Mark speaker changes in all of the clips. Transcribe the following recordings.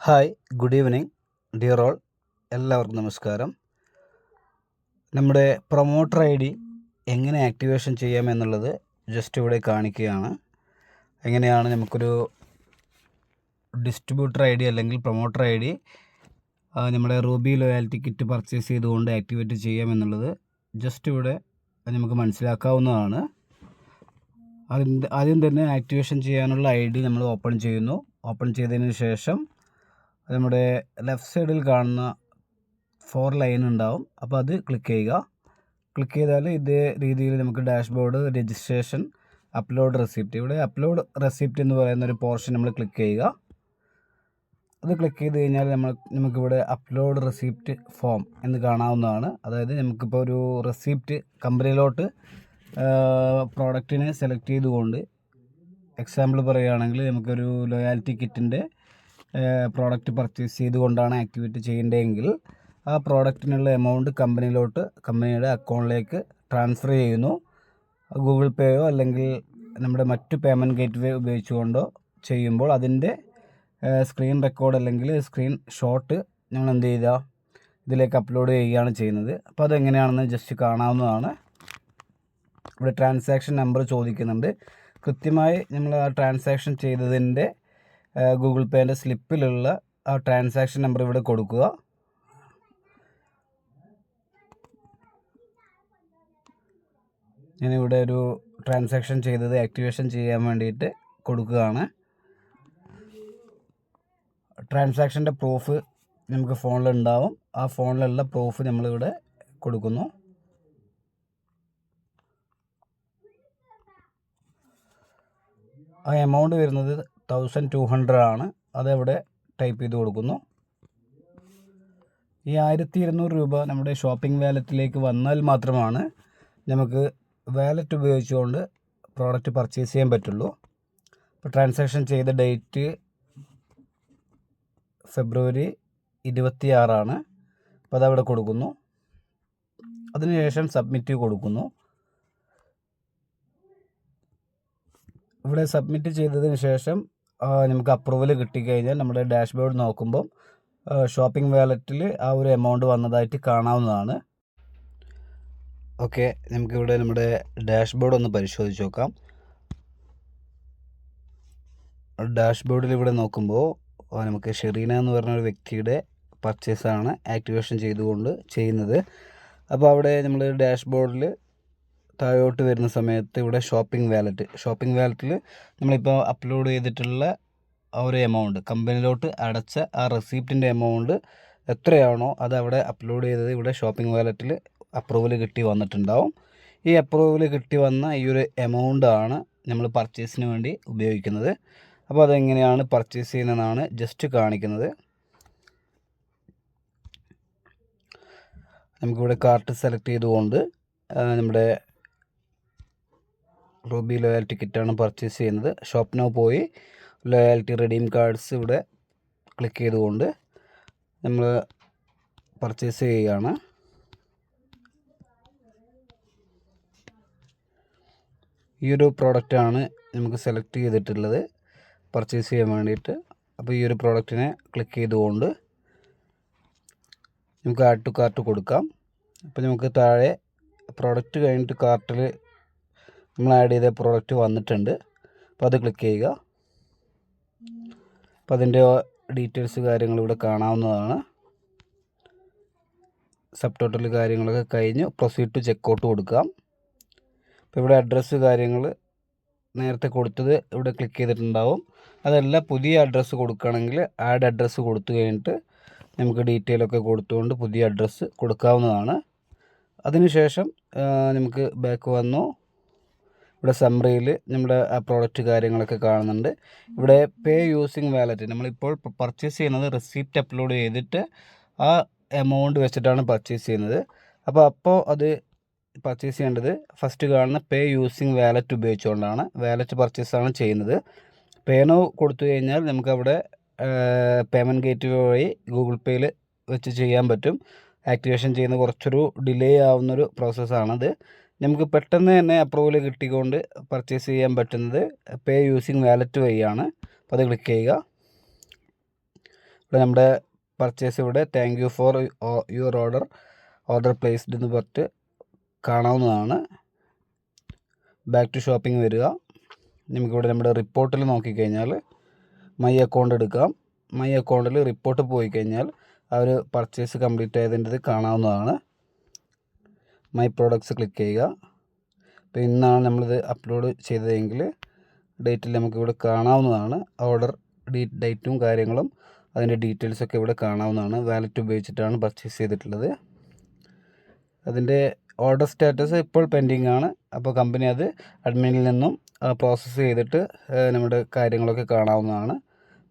Speaker 1: Hi, good evening dear all. എല്ലാവർക്കും നമസ്കാരം. നമ്മുടെ പ്രൊമോട്ടർ ഐ ഡി എങ്ങനെ ആക്ടിവേഷൻ ചെയ്യാമെന്നുള്ളത് ജസ്റ്റ് ഇവിടെ കാണിക്കുകയാണ്. എങ്ങനെയാണ് നമുക്കൊരു ഡിസ്ട്രിബ്യൂട്ടർ ഐ ഡി അല്ലെങ്കിൽ പ്രൊമോട്ടർ ഐ ഡി നമ്മുടെ റൂബി ലോയാലിറ്റി കിറ്റ് പർച്ചേസ് ചെയ്തുകൊണ്ട് ആക്ടിവേറ്റ് ചെയ്യാമെന്നുള്ളത് ജസ്റ്റ് ഇവിടെ നമുക്ക് മനസ്സിലാക്കാവുന്നതാണ്. ആദ്യം തന്നെ ആക്ടിവേഷൻ ചെയ്യാനുള്ള ഐ ഡി നമ്മൾ ഓപ്പൺ ചെയ്യുന്നു. ഓപ്പൺ ചെയ്തതിന് ശേഷം നമ്മുടെ ലെഫ്റ്റ് സൈഡിൽ കാണുന്ന 4 ലൈൻ ഉണ്ടാവും. അപ്പോൾ അത് ക്ലിക്ക് ചെയ്യുക. ക്ലിക്ക് ചെയ്താൽ ഇതേ രീതിയിൽ നമുക്ക് ഡാഷ്ബോർഡ്, രജിസ്ട്രേഷൻ, അപ്ലോഡ് റെസിപ്റ്റ്, ഇവിടെ അപ്ലോഡ് റെസിപ്റ്റ് എന്ന് പറയുന്ന ഒരു പോർഷൻ നമ്മൾ ക്ലിക്ക് ചെയ്യുക. അത് ക്ലിക്ക് ചെയ്ത് കഴിഞ്ഞാൽ നമുക്കിവിടെ അപ്ലോഡ് റെസിപ്റ്റ് ഫോം എന്ന് കാണാവുന്നതാണ്. അതായത് നമുക്കിപ്പോൾ ഒരു റെസിപ്റ്റ് കമ്പനിയിലോട്ട് പ്രോഡക്റ്റിനെ സെലക്ട് ചെയ്തുകൊണ്ട്, എക്സാമ്പിൾ പറയുകയാണെങ്കിൽ നമുക്കൊരു ലോയാലിറ്റി കിറ്റിൻ്റെ പ്രോഡക്റ്റ് പർച്ചേസ് ചെയ്തുകൊണ്ടാണ് ആക്ടിവേറ്റ് ചെയ്യേണ്ടതെങ്കിൽ ആ പ്രോഡക്റ്റിനുള്ള എമൗണ്ട് കമ്പനിയുടെ അക്കൗണ്ടിലേക്ക് ട്രാൻസ്ഫർ ചെയ്യുന്നു. ഗൂഗിൾ പേയോ അല്ലെങ്കിൽ നമ്മുടെ മറ്റു പേയ്മെൻറ്റ് ഗേറ്റ്വേ ഉപയോഗിച്ചുകൊണ്ടോ ചെയ്യുമ്പോൾ അതിൻ്റെ സ്ക്രീൻ റെക്കോർഡ് അല്ലെങ്കിൽ സ്ക്രീൻ ഷോട്ട് നമ്മൾ എന്ത് ചെയ്യുക, ഇതിലേക്ക് അപ്ലോഡ് ചെയ്യുകയാണ് ചെയ്യുന്നത്. അപ്പോൾ അതെങ്ങനെയാണെന്ന് ജസ്റ്റ് കാണാവുന്നതാണ്. ഇവിടെ ട്രാൻസാക്ഷൻ നമ്പർ ചോദിക്കുന്നുണ്ട്. കൃത്യമായി നമ്മൾ ആ ട്രാൻസാക്ഷൻ ചെയ്തതിൻ്റെ ഗൂഗിൾ പേൻ്റെ സ്ലിപ്പിലുള്ള ആ ട്രാൻസാക്ഷൻ നമ്പർ ഇവിടെ കൊടുക്കുക. ഞാനിവിടെ ഒരു ട്രാൻസാക്ഷൻ ചെയ്തത് ആക്ടിവേഷൻ ചെയ്യാൻ വേണ്ടിയിട്ട് കൊടുക്കുകയാണ്. ട്രാൻസാക്ഷൻ്റെ പ്രൂഫ് നമുക്ക് ഫോണിലുണ്ടാവും. ആ ഫോണിലുള്ള പ്രൂഫ് നമ്മളിവിടെ കൊടുക്കുന്നു. ആ എമൗണ്ട് വരുന്നത് 1200 ആണ്. അതെവിടെ ടൈപ്പ് ചെയ്ത് കൊടുക്കുന്നു. ഈ 1200 രൂപ നമ്മുടെ ഷോപ്പിംഗ് വാലറ്റിലേക്ക് വന്നാൽ മാത്രമാണ് നമുക്ക് വാലറ്റ് ഉപയോഗിച്ചുകൊണ്ട് പ്രോഡക്റ്റ് പർച്ചേസ് ചെയ്യാൻ പറ്റുള്ളൂ. ഇപ്പോൾ ട്രാൻസാക്ഷൻ ചെയ്ത ഡേറ്റ് ഫെബ്രുവരി 26 ആണ്. അപ്പോൾ അതവിടെ കൊടുക്കുന്നു. അതിനുശേഷം സബ്മിറ്റ് കൊടുക്കുന്നു. ഇവിടെ സബ്മിറ്റ് ചെയ്തതിന് ശേഷം നമുക്ക് അപ്രൂവൽ കിട്ടിക്കഴിഞ്ഞാൽ നമ്മുടെ ഡാഷ്ബോർഡ് നോക്കുമ്പോൾ ഷോപ്പിംഗ് വാലറ്റിൽ ആ ഒരു എമൗണ്ട് വന്നതായിട്ട് കാണാവുന്നതാണ്. ഓക്കെ, നമുക്കിവിടെ നമ്മുടെ ഡാഷ്ബോർഡ് ഒന്ന് പരിശോധിച്ച് നോക്കാം. ഡാഷ്ബോർഡിൽ ഇവിടെ നോക്കുമ്പോൾ നമുക്ക് ഷെറീന എന്ന് പറഞ്ഞൊരു വ്യക്തിയുടെ പർച്ചേസാണ് ആക്ടിവേഷൻ ചെയ്തുകൊണ്ട് ചെയ്യുന്നത്. അപ്പോൾ അവിടെ നമ്മൾ ഡാഷ്ബോർഡിൽ താഴോട്ട് വരുന്ന സമയത്ത് ഇവിടെ ഷോപ്പിംഗ് വാലറ്റിൽ നമ്മളിപ്പോൾ അപ്ലോഡ് ചെയ്തിട്ടുള്ള ആ ഒരു എമൗണ്ട്, കമ്പനിയിലോട്ട് അടച്ച ആ റെസിപ്റ്റിൻ്റെ എമൗണ്ട് എത്രയാണോ അത് അവിടെ അപ്ലോഡ് ചെയ്തത് ഇവിടെ ഷോപ്പിംഗ് വാലറ്റിൽ അപ്രൂവൽ കിട്ടി വന്നിട്ടുണ്ടാവും. ഈ അപ്രൂവൽ കിട്ടി വന്ന ഈ ഒരു എമൗണ്ട് ആണ് നമ്മൾ പർച്ചേസിന് വേണ്ടി ഉപയോഗിക്കുന്നത്. അപ്പോൾ അതെങ്ങനെയാണ് പർച്ചേസ് ചെയ്യുന്നതെന്നാണ് ജസ്റ്റ് കാണിക്കുന്നത്. നമുക്കിവിടെ കാർട്ട് സെലക്ട് ചെയ്തുകൊണ്ട് നമ്മുടെ റൂബി ലോയാലിറ്റി കിറ്റാണ് പർച്ചേസ് ചെയ്യുന്നത്. ഷോപ്പ് നൗ പോയി ലോയാലിറ്റി റെഡീം കാർഡ്സ് ഇവിടെ ക്ലിക്ക് ചെയ്തുകൊണ്ട് നമ്മൾ പർച്ചേസ് ചെയ്യുകയാണ്. ഈ ഒരു പ്രോഡക്റ്റാണ് നമുക്ക് സെലക്ട് ചെയ്തിട്ടുള്ളത് പർച്ചേസ് ചെയ്യാൻ വേണ്ടിയിട്ട്. അപ്പോൾ ഈ ഒരു പ്രോഡക്റ്റിനെ ക്ലിക്ക് ചെയ്തുകൊണ്ട് നമുക്ക് ആഡ് ടു കാർട്ട് കൊടുക്കാം. അപ്പോൾ നമുക്ക് താഴെ പ്രോഡക്റ്റ് കഴിഞ്ഞിട്ട് കാർട്ടിൽ നമ്മൾ ആഡ് ചെയ്ത പ്രോഡക്റ്റ് വന്നിട്ടുണ്ട്. അപ്പോൾ അത് ക്ലിക്ക് ചെയ്യുക. അപ്പോൾ അതിൻ്റെ ഡീറ്റെയിൽസ് കാര്യങ്ങൾ ഇവിടെ കാണാവുന്നതാണ്. സബ് ടോട്ടൽ കാര്യങ്ങളൊക്കെ കഴിഞ്ഞ് പ്രൊസീഡ് ടു ചെക്കൗട്ട് കൊടുക്കാം. അപ്പോൾ ഇവിടെ അഡ്രസ്സ് കാര്യങ്ങൾ നേരത്തെ കൊടുത്തത് ഇവിടെ ക്ലിക്ക് ചെയ്തിട്ടുണ്ടാവും. അതല്ല പുതിയ അഡ്രസ്സ് കൊടുക്കുകയാണെങ്കിൽ ആഡ് അഡ്രസ്സ് കൊടുത്തു കഴിഞ്ഞിട്ട് നമുക്ക് ഡീറ്റെയിലൊക്കെ കൊടുത്തുകൊണ്ട് പുതിയ അഡ്രസ്സ് കൊടുക്കാവുന്നതാണ്. അതിനുശേഷം നമുക്ക് ബാക്ക് വന്നു. ഇവിടെ സമ്മറിയിൽ നമ്മുടെ ആ പ്രോഡക്റ്റ് കാര്യങ്ങളൊക്കെ കാണുന്നുണ്ട്. ഇവിടെ പേ യൂസിങ് വാലറ്റ്, നമ്മളിപ്പോൾ പർച്ചേസ് ചെയ്യുന്നത് റെസിപ്റ്റ് അപ്ലോഡ് ചെയ്തിട്ട് ആ എമൗണ്ട് വെച്ചിട്ടാണ് പർച്ചേസ് ചെയ്യുന്നത്. അപ്പോൾ അത് പർച്ചേസ് ചെയ്യേണ്ടത് ഫസ്റ്റ് കാണുന്ന പേ യൂസിങ് വാലറ്റ് ഉപയോഗിച്ചുകൊണ്ടാണ്. വാലറ്റ് പർച്ചേസാണ് ചെയ്യുന്നത്. പേ നൗ കൊടുത്തു കഴിഞ്ഞാൽ നമുക്കവിടെ പേയ്മെൻറ്റ് ഗേറ്റ്വേ വഴി ഗൂഗിൾ പേയിൽ വെച്ച് ചെയ്യാൻ പറ്റും. ആക്ടിവേഷൻ ചെയ്യുന്ന കുറച്ചൊരു ഡിലേ ആവുന്നൊരു പ്രോസസ്സാണത്. നമുക്ക് പെട്ടെന്ന് തന്നെ അപ്രൂവൽ കിട്ടിക്കൊണ്ട് പർച്ചേസ് ചെയ്യാൻ പറ്റുന്നത് പേ യൂസിങ് വാലറ്റ് വഴിയാണ്. അപ്പോൾ അത് ക്ലിക്ക് ചെയ്യുക. ഇവിടെ നമ്മുടെ പർച്ചേസ് ഇവിടെ thank you for your order placed എന്ന് പറഞ്ഞിട്ട് കാണാവുന്നതാണ്. ബാക്ക് ടു ഷോപ്പിംഗ് വരിക. നമുക്കിവിടെ നമ്മുടെ റിപ്പോർട്ടിൽ നോക്കിക്കഴിഞ്ഞാൽ മൈ അക്കൗണ്ട് എടുക്കാം. മൈ അക്കൗണ്ടിൽ റിപ്പോർട്ട് പോയി കഴിഞ്ഞാൽ ആ ഒരു പർച്ചേസ് കംപ്ലീറ്റ് ആയതിൻ്റെ കാണാവുന്നതാണ്. മൈ പ്രോഡക്ട്സ് ക്ലിക്ക് ചെയ്യുക. അപ്പോൾ ഇന്നാണ് നമ്മളിത് അപ്ലോഡ് ചെയ്തതെങ്കിൽ ഡേറ്റിൽ നമുക്കിവിടെ കാണാവുന്നതാണ്. ഓർഡർ ഡേറ്റും കാര്യങ്ങളും അതിൻ്റെ ഡീറ്റെയിൽസൊക്കെ ഇവിടെ കാണാവുന്നതാണ്. വാലറ്റ് ഉപയോഗിച്ചിട്ടാണ് പർച്ചേസ് ചെയ്തിട്ടുള്ളത്. അതിൻ്റെ ഓർഡർ സ്റ്റാറ്റസ് ഇപ്പോൾ പെൻഡിങ് ആണ്. അപ്പോൾ കമ്പനി അത് അഡ്മിനിൽ നിന്നും പ്രോസസ്സ് ചെയ്തിട്ട് നമ്മുടെ കാര്യങ്ങളൊക്കെ കാണാവുന്നതാണ്.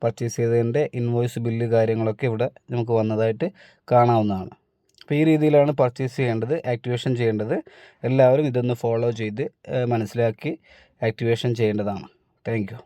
Speaker 1: പർച്ചേസ് ചെയ്തതിൻ്റെ ഇൻവോയ്സ് ബില്ല് കാര്യങ്ങളൊക്കെ ഇവിടെ നമുക്ക് വന്നതായിട്ട് കാണാവുന്നതാണ്. അപ്പോൾ ഈ രീതിയിലാണ് പർച്ചേസ് ചെയ്യേണ്ടത്, ആക്ടിവേഷൻ ചെയ്യേണ്ടത്. എല്ലാവരും ഇതൊന്ന് ഫോളോ ചെയ്ത് മനസ്സിലാക്കി ആക്ടിവേഷൻ ചെയ്യേണ്ടതാണ്. Thank you.